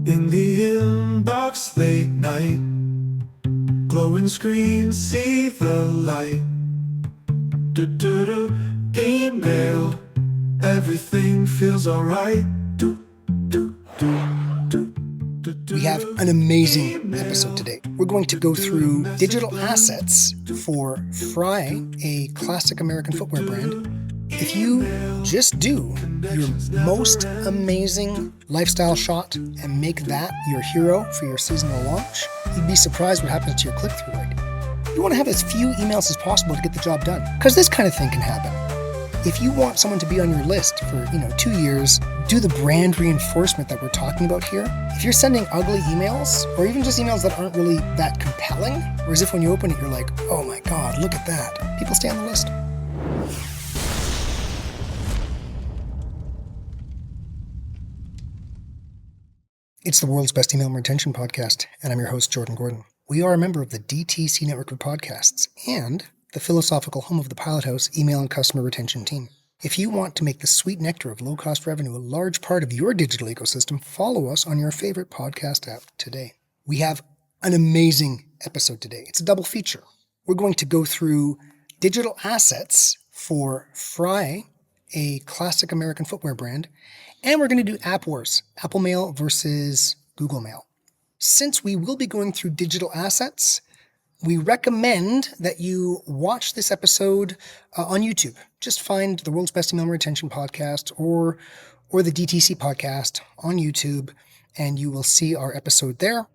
In the inbox late night, glowing screens see the light. Do-do-do, email, everything feels alright. We have an amazing episode today. We're going to go through digital assets for Frye, a classic American footwear brand. If you just do your most amazing lifestyle shot and make that your hero for your seasonal launch, you'd be surprised what happens to your click-through rate. You want to have as few emails as possible to get the job done, because this kind of thing can happen. If you want someone to be on your list for 2 years, do the brand reinforcement that we're talking about here. If you're sending ugly emails, or even just emails that aren't really that compelling, or as if when you open it, you're like, oh my God, look at that, people stay on the list. It's the world's best email retention podcast, and I'm your host, Jordan Gordon. We are a member of the DTC network of podcasts and the philosophical home of the Pilot House email and customer retention team. If you want to make the sweet nectar of low-cost revenue a large part of your digital ecosystem, follow us on your favorite podcast app today. We have an amazing episode today. It's a double feature. We're going to go through digital assets for Frye, a classic American footwear brand, and we're going to do app wars, Apple Mail versus Google Mail. Since we will be going through digital assets, we recommend that you watch this episode on YouTube. Just find the world's best email retention podcast or the DTC podcast on YouTube, and you will see our episode there.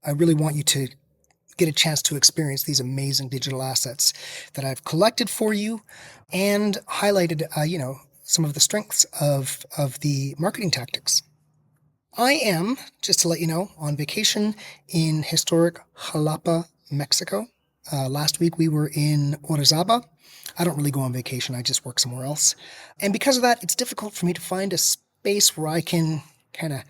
I really want you to get a chance to experience these amazing digital assets that I've collected for you and highlighted, some of the strengths of the marketing tactics. I am, just to let you know, on vacation in historic Jalapa, Mexico. Last week we were in Orizaba. I don't really go on vacation, I just work somewhere else. And because of that, it's difficult for me to find a space where I can kind of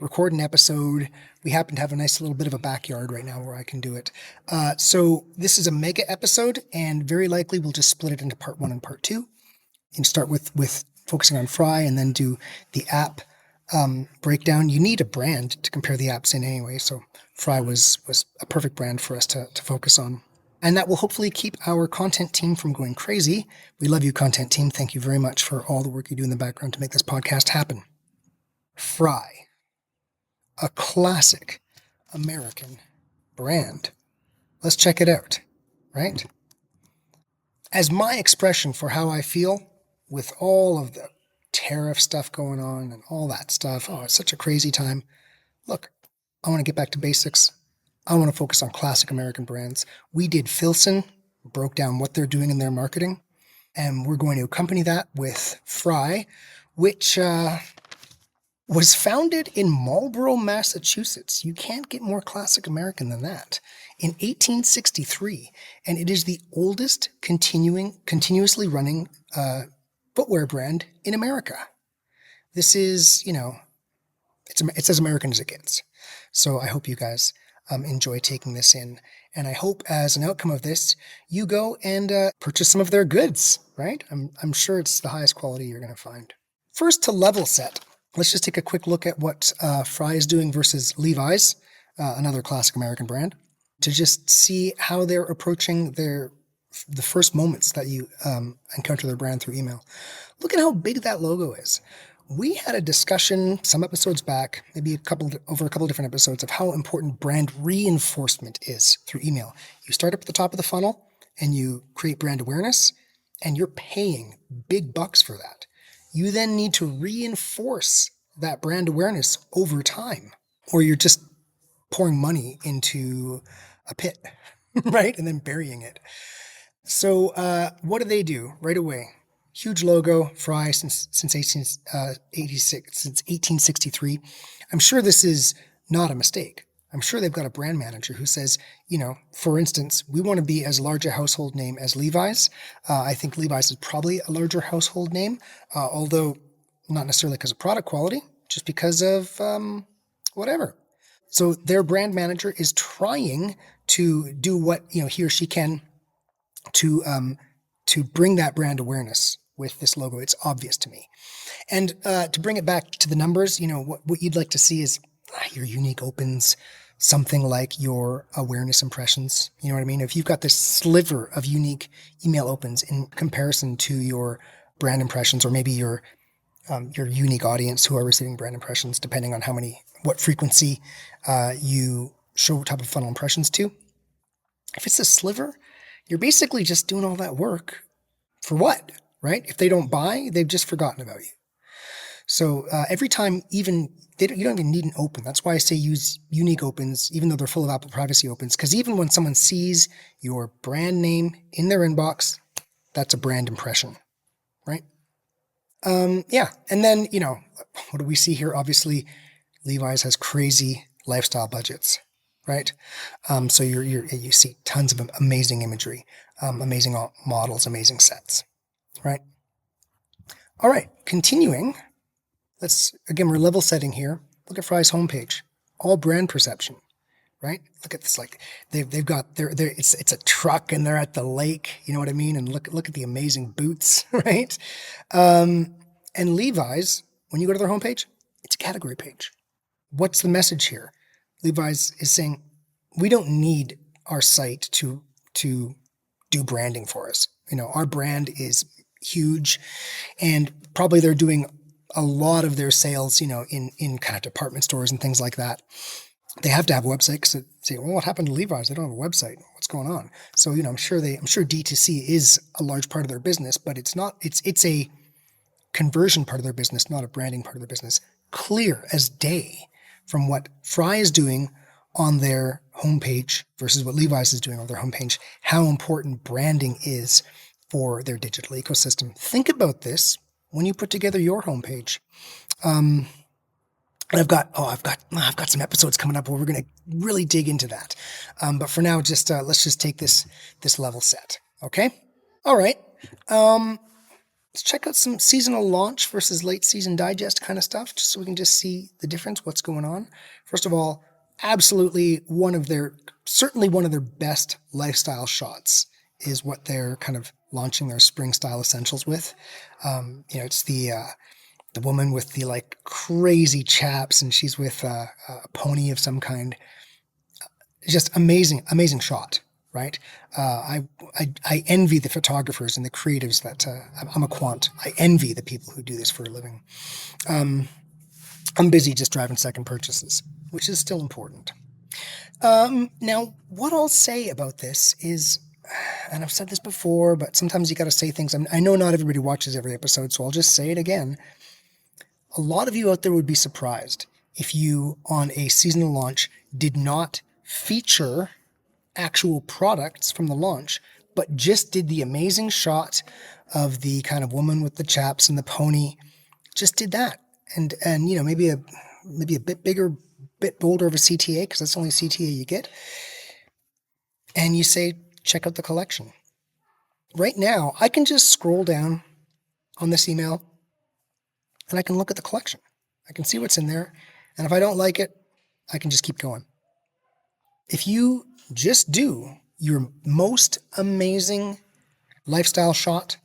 record an episode. We happen to have a nice little bit of a backyard right now where I can do it. So this is a mega episode, and very likely we'll just split it into part 1 and part 2. And start with focusing on Frye and then do the app breakdown. You need a brand to compare the apps in anyway, so Frye was a perfect brand for us to focus on. And that will hopefully keep our content team from going crazy. We love you, content team. Thank you very much for all the work you do in the background to make this podcast happen. Frye, a classic American brand. Let's check it out, right? As my expression for how I feel with all of the tariff stuff going on and all that stuff, it's such a crazy time. Look, I want to get back to basics. I want to focus on classic American brands. We did Filson, broke down what they're doing in their marketing, and we're going to accompany that with Frye, which was founded in Marlborough, Massachusetts. You can't get more classic American than that. In 1863, and it is the oldest continuously running footwear brand in America. This is, it's as American as it gets. So I hope you guys enjoy taking this in. And I hope as an outcome of this, you go and purchase some of their goods, right? I'm sure it's the highest quality you're going to find. First, to level set, let's just take a quick look at what Frye is doing versus Levi's, another classic American brand, to just see how they're approaching the first moments that you encounter their brand through email. Look at how big that logo is. We had a discussion some episodes back, maybe over a couple different episodes, of how important brand reinforcement is through email. You start up at the top of the funnel and you create brand awareness, and you're paying big bucks for that. You then need to reinforce that brand awareness over time, or you're just pouring money into a pit, right? And then burying it. So what do they do right away? Huge logo, Frye since 1863. I'm sure this is not a mistake. I'm sure they've got a brand manager who says, for instance, we want to be as large a household name as Levi's. I think Levi's is probably a larger household name, although not necessarily because of product quality, just because of whatever. So their brand manager is trying to do what he or she can to bring that brand awareness with this logo. It's obvious to me. And to bring it back to the numbers, what you'd like to see is your unique opens, something like your awareness impressions. You know what I mean? If you've got this sliver of unique email opens in comparison to your brand impressions, or maybe your unique audience who are receiving brand impressions, depending on what frequency you show top of funnel impressions to. If it's a sliver, you're basically just doing all that work for what, right? If they don't buy, they've just forgotten about you. So every time, you don't even need an open. That's why I say use unique opens, even though they're full of Apple privacy opens. Because even when someone sees your brand name in their inbox, that's a brand impression, right? Yeah. And then, what do we see here? Obviously, Levi's has crazy lifestyle budgets, right? So you see tons of amazing imagery, amazing models, amazing sets, right? All right, continuing. We're level setting here. Look at Frye's homepage, all brand perception, right? Look at this, like they've got it's a truck and they're at the lake, you know what I mean? And look at the amazing boots, right? And Levi's, when you go to their homepage, it's a category page. What's the message here? Levi's is saying, we don't need our site to do branding for us. Our brand is huge, and probably they're doing a lot of their sales, in kind of department stores and things like that. They have to have a website because they say, well, what happened to Levi's? They don't have a website. What's going on? So, I'm sure D2C is a large part of their business, but it's not, it's a conversion part of their business, not a branding part of their business. Clear as day from what Frye is doing on their homepage versus what Levi's is doing on their homepage, how important branding is for their digital ecosystem. Think about this when you put together your homepage. And I've got some episodes coming up where we're going to really dig into that. But for now, let's just take this level set. Okay. All right. Let's check out some seasonal launch versus late season digest kind of stuff, just so we can just see the difference, what's going on. First of all, absolutely certainly one of their best lifestyle shots is what they're kind of launching their spring style essentials with. It's the woman with the like crazy chaps, and she's with a pony of some kind. Just amazing shot, right? I envy the photographers and the creatives that I'm a quant. I envy the people who do this for a living. I'm busy just driving second purchases, which is still important. Now, what I'll say about this is, and I've said this before, but sometimes you got to say things. I know not everybody watches every episode, so I'll just say it again. A lot of you out there would be surprised if you, on a seasonal launch, did not feature actual products from the launch, but just did the amazing shot of the kind of woman with the chaps and the pony. Just did that, and maybe a bit bigger, bit bolder of a CTA, because that's the only CTA you get. And you say, check out the collection. Right now, I can just scroll down on this email and I can look at the collection. I can see what's in there. And if I don't like it, I can just keep going. If you just do your most amazing lifestyle shot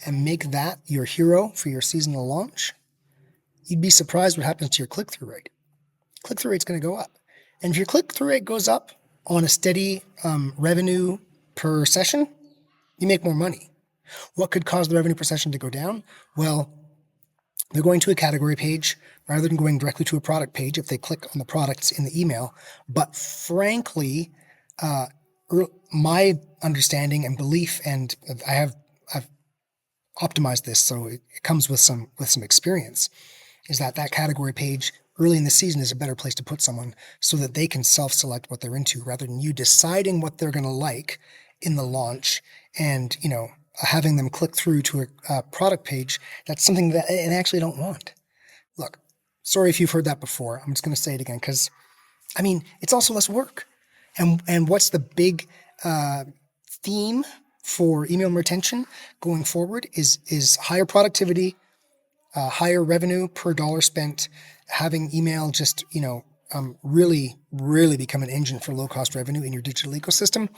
and make that your hero for your seasonal launch, you'd be surprised what happens to your click-through rate. Click-through rate's going to go up. And if your click-through rate goes up on a steady revenue per session, you make more money. What could cause the revenue per session to go down? Well, they're going to a category page rather than going directly to a product page if they click on the products in the email. But frankly, my understanding and belief, and I've optimized this so it comes with some experience, is that category page early in the season is a better place to put someone so that they can self-select what they're into rather than you deciding what they're going to like in the launch and, having them click through to a product page. That's something that they actually don't want. Look, sorry if you've heard that before. I'm just going to say it again because, it's also less work. And what's the big theme for email retention going forward is higher productivity, higher revenue per dollar spent, having email just, really, really become an engine for low-cost revenue in your digital ecosystem.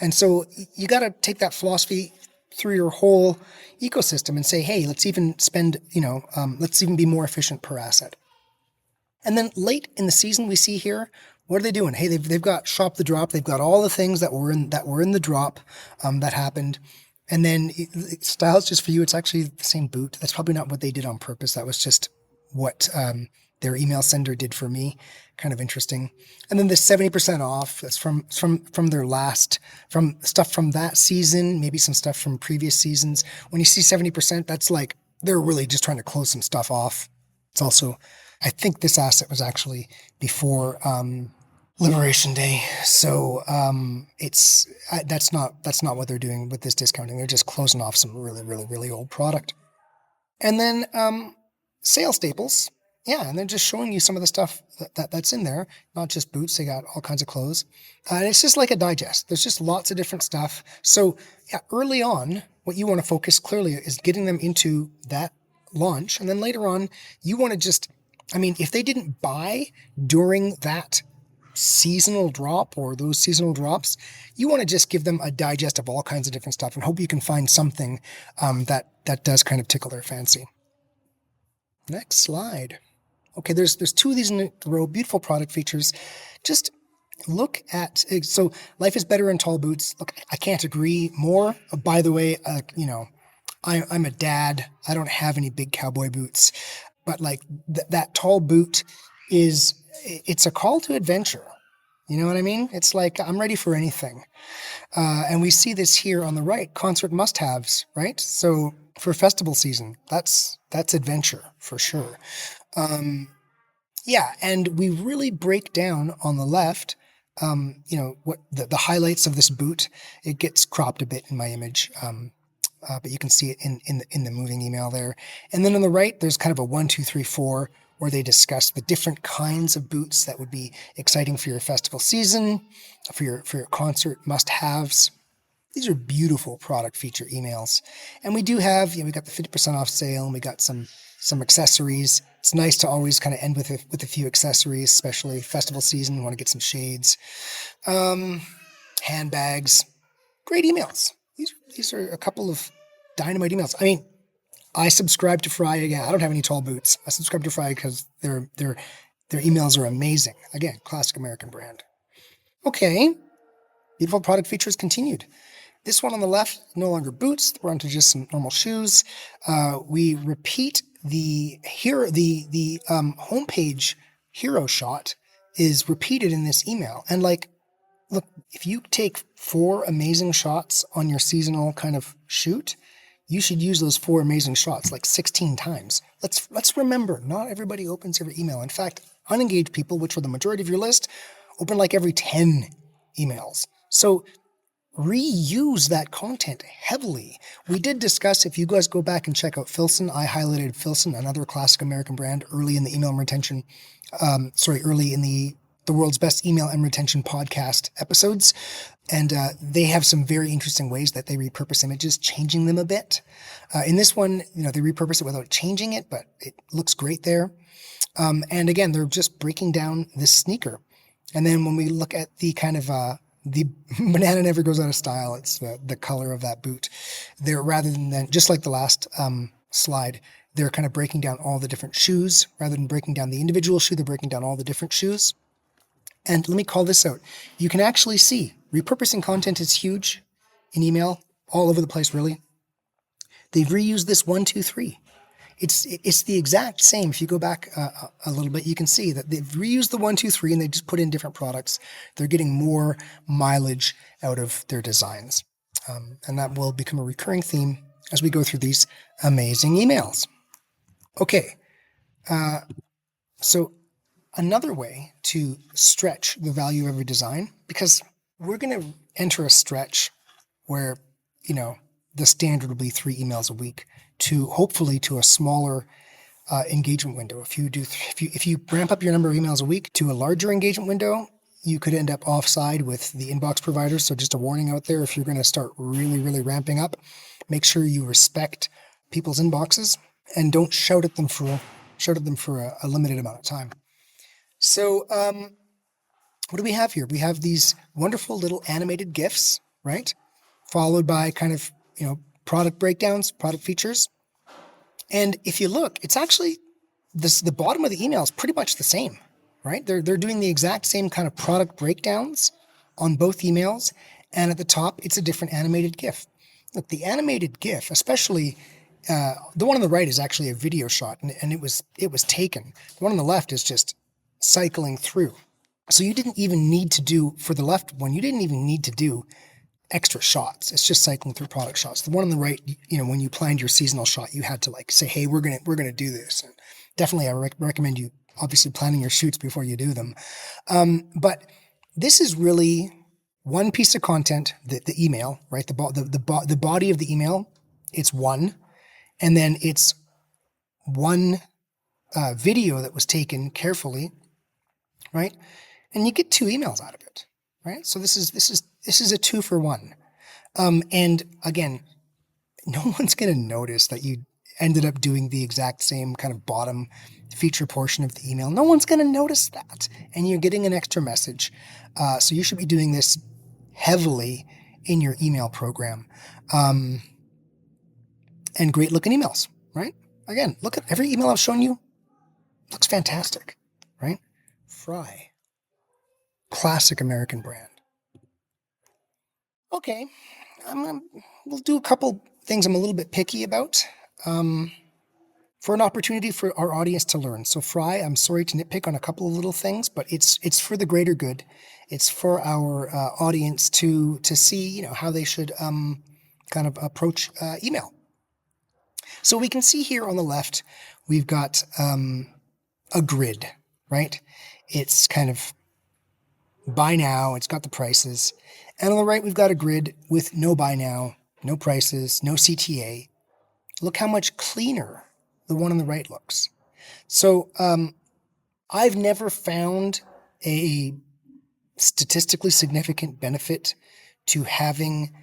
And so you got to take that philosophy through your whole ecosystem and say, hey, let's even spend, let's even be more efficient per asset. And then late in the season, we see here, what are they doing? Hey, they've got Shop the Drop. They've got all the things that were in the drop that happened. And then styles just for you. It's actually the same boot. That's probably not what they did on purpose. That was just what their email sender did for me. Kind of interesting. And then the 70% off. That's from their last, from stuff from that season, maybe some stuff from previous seasons. When you see 70%, that's like they're really just trying to close some stuff off. It's also, I think this asset was actually before Liberation Day, so that's not what they're doing with this discounting. They're just closing off some really old product. And then sale staples, yeah, and they're just showing you some of the stuff that's in there, not just boots. They got all kinds of clothes. It's just like a digest. There's just lots of different stuff. So yeah, early on, what you want to focus clearly is getting them into that launch, and then later on, you want to just, I mean, if they didn't buy during that seasonal drop or those seasonal drops, you want to just give them a digest of all kinds of different stuff and hope you can find something that does kind of tickle their fancy. Next slide. Okay, there's two of these in a row, beautiful product features. Just look at, so life is better in tall boots. Look, I can't agree more. By the way, I'm a dad. I don't have any big cowboy boots, but like that tall boot it's a call to adventure. You know what I mean? It's like, I'm ready for anything. And we see this here on the right, concert must-haves, right? So for festival season, that's adventure for sure. Yeah, and we really break down on the left, what the highlights of this boot. It gets cropped a bit in my image, but you can see it in the moving email there. And then on the right, there's kind of a 1, 2, 3, 4, where they discuss the different kinds of boots that would be exciting for your festival season, for your concert must-haves. These are beautiful product feature emails. And we do have, we got the 50% off sale, and we got some accessories. It's nice to always kind of end with a few accessories, especially festival season. You want to get some shades, handbags, great emails. These are a couple of dynamite emails. I mean, I subscribe to Frye again. I don't have any tall boots. I subscribe to Frye because their emails are amazing. Again, classic American brand. Okay, beautiful product features continued. This one on the left, no longer boots. We're onto just some normal shoes. We repeat the homepage hero shot is repeated in this email. And like, look, if you take 4 amazing shots on your seasonal kind of shoot, you should use those 4 amazing shots like 16 times. Let's remember, not everybody opens every email. In fact, unengaged people, which are the majority of your list, open like every 10 emails. So reuse that content heavily. We did discuss, if you guys go back and check out Filson, I highlighted Filson, another classic American brand, early in the email retention, early in the world's best email and retention podcast episodes. And they have some very interesting ways that they repurpose images, changing them a bit. In this one, they repurpose it without changing it, but it looks great there. And again, they're just breaking down this sneaker. And then when we look at the kind of the banana never goes out of style, it's the color of that boot. They're, rather than just like the last slide, they're kind of breaking down all the different shoes. Rather than breaking down the individual shoe, they're breaking down all the different shoes. And let me call this out. You can actually see repurposing content is huge in email, all over the place, really. They've reused this 1, 2, 3. It's the exact same. If you go back a little bit, you can see that they've reused the 1, 2, 3, and they just put in different products. They're getting more mileage out of their designs. And that will become a recurring theme as we go through these amazing emails. Okay. So another way to stretch the value of a design, because we're going to enter a stretch where, the standard will be 3 emails a week, to hopefully to a smaller engagement window. If you ramp up your number of emails a week to a larger engagement window, you could end up offside with the inbox providers. So just a warning out there, if you're going to start really ramping up, make sure you respect people's inboxes and don't shout at them for a limited amount of time. So what do we have here? We have these wonderful little animated GIFs, right? Followed by kind of, product breakdowns, product features. And if you look, it's actually the bottom of the email is pretty much the same, right? They're doing the exact same kind of product breakdowns on both emails, and at the top it's a different animated GIF. Look, the animated GIF, especially the one on the right, is actually a video shot, and it was taken. The one on the left is just cycling through. So you didn't even need to do, for the left one, you didn't even need to do extra shots. It's just cycling through product shots. The one on the right, when you planned your seasonal shot, you had to like say, hey, we're gonna do this. And definitely, I recommend you obviously planning your shoots before you do them. But this is really one piece of content, the email, right? The body of the email, it's one, and then it's one video that was taken carefully, right? And you get 2 emails out of it, right? So this is a 2 for 1. And again, no one's going to notice that you ended up doing the exact same kind of bottom feature portion of the email. No one's going to notice that, and you're getting an extra message. So you should be doing this heavily in your email program. And great looking emails, right? Again, look at every email I've shown you. Looks fantastic, right? Frye. Classic American brand. Okay, we'll do a couple things I'm a little bit picky about for an opportunity for our audience to learn. So Frye, I'm sorry to nitpick on a couple of little things, but it's for the greater good. It's for our audience to see, how they should kind of approach email. So we can see here on the left, we've got a grid, right? It's kind of buy now, it's got the prices. And on the right, we've got a grid with no buy now, no prices, no CTA. Look how much cleaner the one on the right looks. So I've never found a statistically significant benefit to having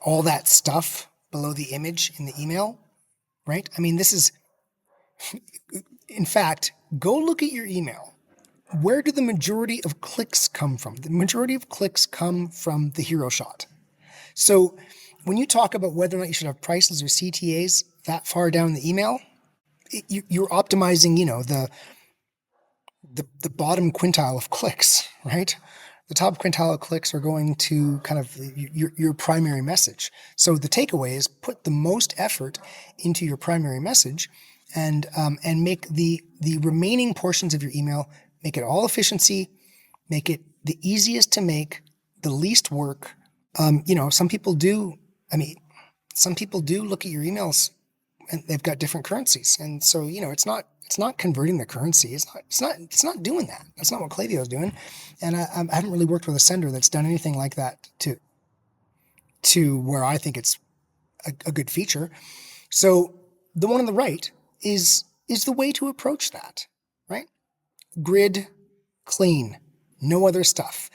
all that stuff below the image in the email, right? I mean, this is, in fact, go look at your email. Where do the majority of clicks come from? The majority of clicks come from the hero shot. So when you talk about whether or not you should have prices or CTAs that far down the email, you're optimizing, the bottom quintile of clicks, right? The top quintile of clicks are going to kind of your primary message. So the takeaway is put the most effort into your primary message and make the remaining portions of your email, make it all efficiency, make it the easiest to make, the least work. Some people do look at your emails and they've got different currencies. And so, it's not converting the currency. It's not doing that. That's not what Klaviyo is doing. And I haven't really worked with a sender that's done anything like that to where I think it's a good feature. So the one on the right is the way to approach that, right? Grid, clean, no other stuff.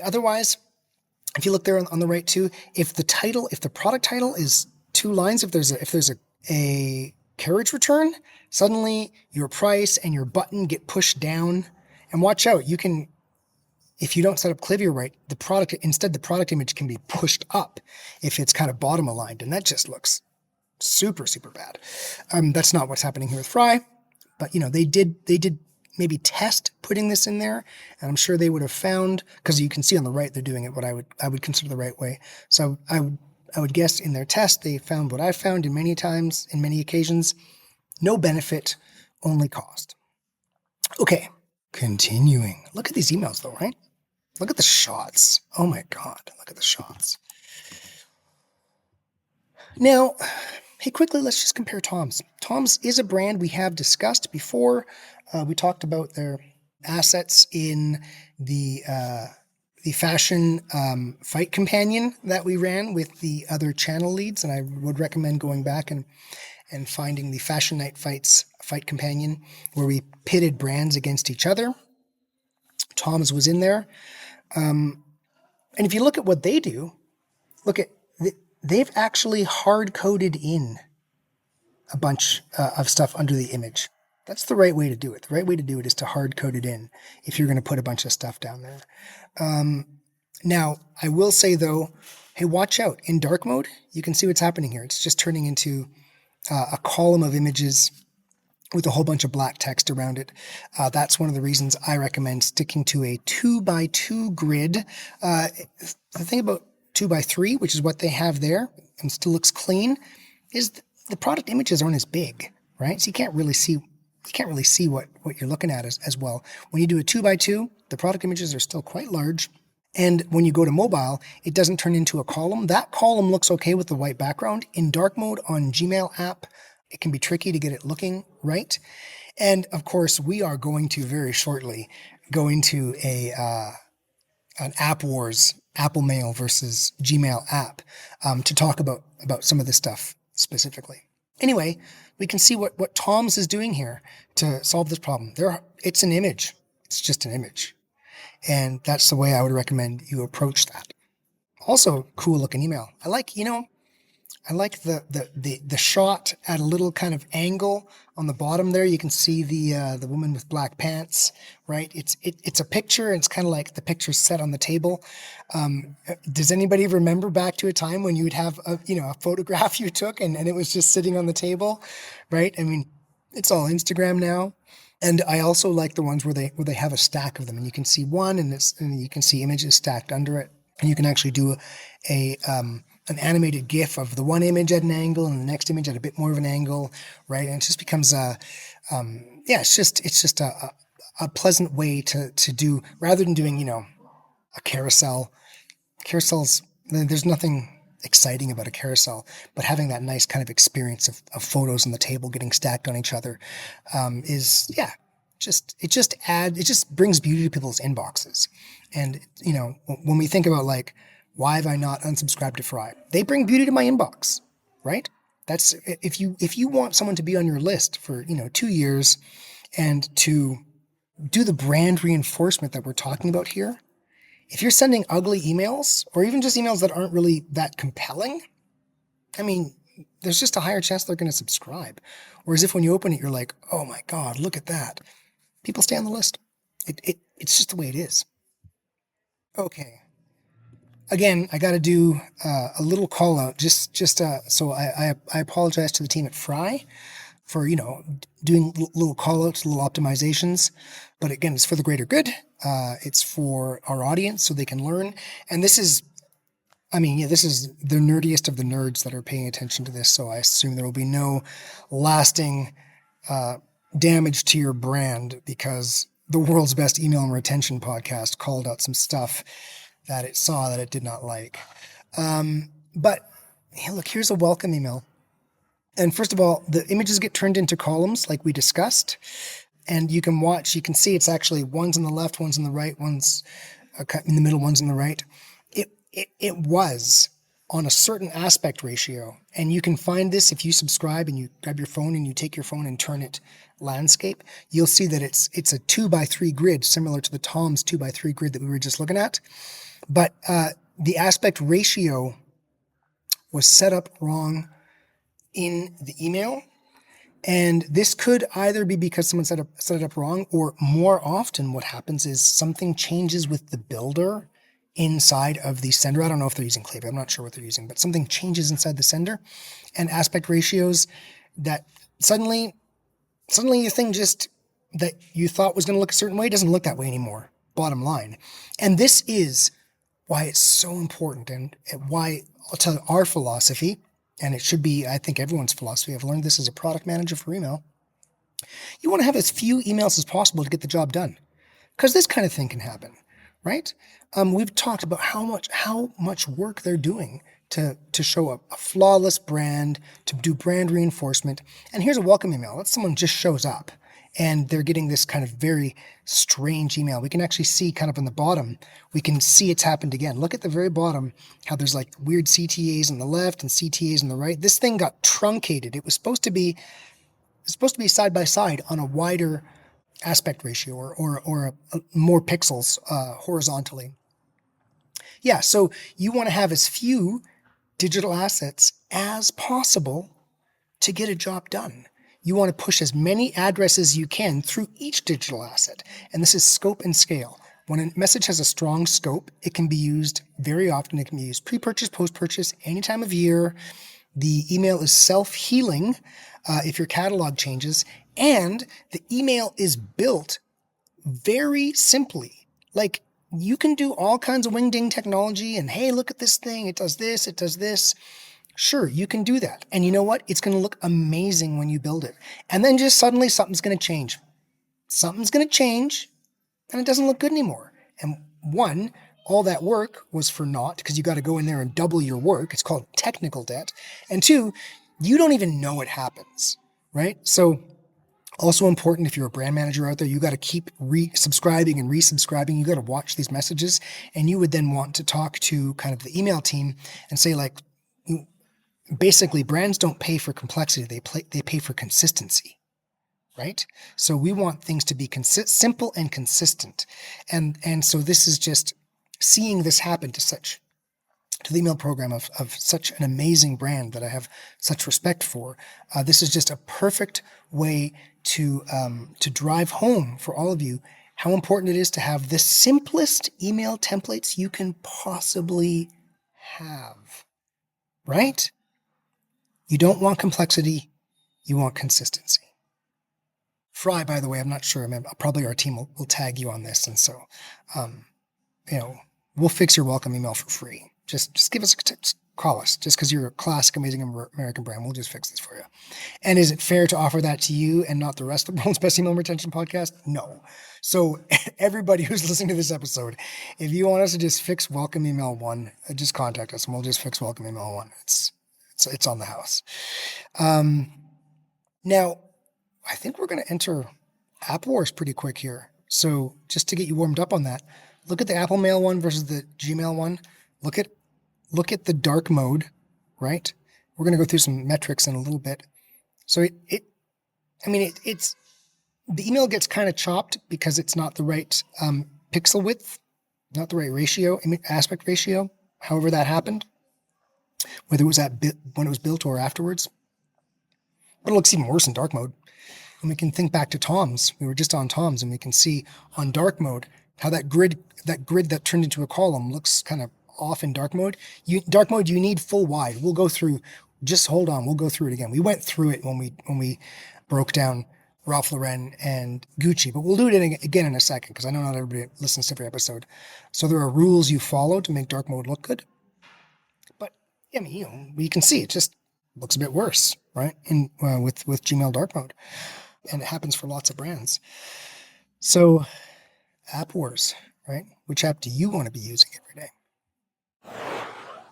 Otherwise, if you look there on the right too, if the product title is 2 lines, if there's a carriage return, suddenly your price and your button get pushed down. And watch out, if you don't set up Klaviyo right, the product image can be pushed up if it's kind of bottom aligned, and that just looks super, super bad. That's not what's happening here with Frye, but they did maybe test putting this in there, and I'm sure they would have found, because you can see on the right they're doing it what I would consider the right way. So I would guess in their test they found what I found in many occasions: no benefit, only cost. Okay, continuing. Look at these emails though, right? Look at the shots. Oh my God, look at the shots. Now, hey, quickly, let's just compare Tom's. Tom's is a brand we have discussed before. We talked about their assets in the fashion fight companion that we ran with the other channel leads, and I would recommend going back and finding the Fashion Night Fights fight companion where we pitted brands against each other. Tom's was in there. And if you look at what they do, they've actually hard-coded in a bunch of stuff under the image. That's the right way to do it. The right way to do it is to hard-code it in if you're going to put a bunch of stuff down there. Now, I will say though, hey, watch out. In dark mode, you can see what's happening here. It's just turning into a column of images with a whole bunch of black text around it. That's one of the reasons I recommend sticking to a 2x2 grid. The thing about 2x3, which is what they have there and still looks clean, is the product images aren't as big, right? So you can't really see what you're looking at as well. When you do a 2x2, the product images are still quite large. And when you go to mobile, it doesn't turn into a column. That column looks okay with the white background. In dark mode on Gmail app, it can be tricky to get it looking right. And of course, we are going to very shortly go into an app wars, Apple Mail versus Gmail app, to talk about some of this stuff specifically. Anyway, we can see what Tom's is doing here to solve this problem. It's an image. It's just an image. And that's the way I would recommend you approach that. Also, cool looking email. I like the shot at a little kind of angle on the bottom there. You can see the woman with black pants, right? It's a picture. And it's kind of like the picture set on the table. Does anybody remember back to a time when you would have a photograph you took and it was just sitting on the table, right? I mean, it's all Instagram now. And I also like the ones where they have a stack of them, and you can see one, and you can see images stacked under it, and you can actually do an animated GIF of the one image at an angle and the next image at a bit more of an angle, right? And it just becomes it's just a pleasant way to do, rather than doing a carousel. Carousels, there's nothing exciting about a carousel, but having that nice kind of experience of photos on the table getting stacked on each other it just brings beauty to people's inboxes. And when we think about like, why have I not unsubscribed to Frye? They bring beauty to my inbox, right? That's if you want someone to be on your list for 2 years and to do the brand reinforcement that we're talking about here. If you're sending ugly emails, or even just emails that aren't really that compelling, I mean, there's just a higher chance they're going to subscribe. Whereas if when you open it, you're like, oh my God, look at that. People stay on the list. It's just the way it is. Okay. Again, I got to do a little call out. So I apologize to the team at Frye for doing little call outs, little optimizations. But again, it's for the greater good. It's for our audience so they can learn. And this is the nerdiest of the nerds that are paying attention to this. So I assume there will be no lasting damage to your brand because the world's best email and retention podcast called out some stuff that it saw that it did not like. But hey, look, here's a welcome email. And first of all, the images get turned into columns like we discussed. And you can see it's actually one's on the left, one's on the right, one's in the middle, one's on the right. It was on a certain aspect ratio. And you can find this if you subscribe and you grab your phone and you take your phone and turn it landscape. You'll see that it's a 2x3 grid, similar to the Tom's 2x3 grid that we were just looking at. But the aspect ratio was set up wrong in the email. And this could either be because someone set it up wrong, or more often what happens is something changes with the builder inside of the sender. I don't know if they're using Clave. I'm not sure what they're using, but something changes inside the sender, and aspect ratios that suddenly your thing just that you thought was going to look a certain way doesn't look that way anymore. Bottom line. And this is why it's so important, and why I'll tell you our philosophy. And it should be, I think, everyone's philosophy. I've learned this as a product manager for email. You want to have as few emails as possible to get the job done, because this kind of thing can happen, right? We've talked about how much work they're doing to show a flawless brand, to do brand reinforcement. And here's a welcome email. That's someone just shows up, and they're getting this kind of very strange email. We can actually see kind of on the bottom, we can see it's happened again. Look at the very bottom, how there's like weird CTAs on the left and CTAs on the right. This thing got truncated. It was supposed to be side by side on a wider aspect ratio or more pixels horizontally. Yeah, so you want to have as few digital assets as possible to get a job done. You want to push as many addresses as you can through each digital asset. And this is scope and scale. When a message has a strong scope, it can be used very often. It can be used pre-purchase, post-purchase, any time of year. The email is self-healing if your catalog changes. And the email is built very simply. Like, you can do all kinds of wing-ding technology and, hey, look at this thing. It does this. It does this. Sure, you can do that. And you know what? It's going to look amazing when you build it. And then just suddenly something's going to change. Something's going to change and it doesn't look good anymore. And one, all that work was for naught because you got to go in there and double your work. It's called technical debt. And two, you don't even know it happens, right? So also important, if you're a brand manager out there, you got to keep subscribing and resubscribing. You got to watch these messages, and you would then want to talk to kind of the email team and say, like, basically, brands don't pay for complexity; they pay for consistency, right? So we want things to be simple and consistent, and so this is just seeing this happen to the email program of such an amazing brand that I have such respect for. This is just a perfect way to drive home for all of you how important it is to have the simplest email templates you can possibly have, right? You don't want complexity, you want consistency. Frye, by the way, I'm not sure, probably our team will tag you on this, and so, we'll fix your welcome email for free. Just give us call us. Just because you're a classic, amazing American brand, we'll just fix this for you. And is it fair to offer that to you and not the rest of the World's Best Email Retention Podcast? No. So everybody who's listening to this episode, if you want us to just fix welcome email 1, just contact us and we'll just fix welcome email 1. It's on the house. Now, I think we're going to enter App Wars pretty quick here. So just to get you warmed up on that, look at the Apple Mail one versus the Gmail one. Look at the dark mode, right? We're going to go through some metrics in a little bit. So it's the email gets kind of chopped because it's not the right pixel width, not the right ratio, aspect ratio, however that happened, whether it was when it was built or afterwards. But it looks even worse in dark mode. And we can think back to Tom's. We were just on Tom's, and we can see on dark mode how that grid that turned into a column looks kind of off in dark mode. Dark mode, you need full wide. We'll go through. Just hold on. We'll go through it again. We went through it when we broke down Ralph Lauren and Gucci, but we'll do it again in a second because I know not everybody listens to every episode. So there are rules you follow to make dark mode look good. But we can see it just looks a bit worse, right? With Gmail dark mode, and it happens for lots of brands. So, App Wars, right? Which app do you want to be using every day?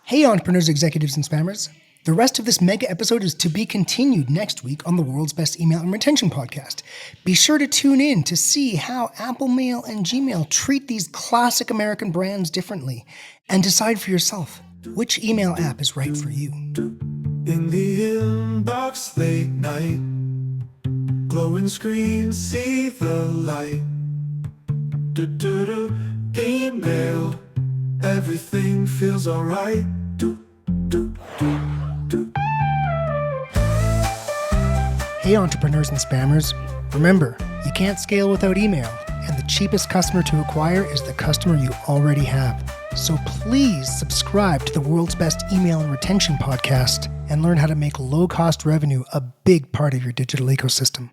Hey, entrepreneurs, executives, and spammers. The rest of this mega episode is to be continued next week on the World's Best Email and Retention Podcast. Be sure to tune in to see how Apple Mail and Gmail treat these classic American brands differently and decide for yourself which email app is right for you. In the inbox late night, glowing screen, see the light. Email, everything feels alright. Hey, entrepreneurs and spammers. Remember, you can't scale without email, and the cheapest customer to acquire is the customer you already have. So please subscribe to the World's Best Email and Retention Podcast and learn how to make low-cost revenue a big part of your digital ecosystem.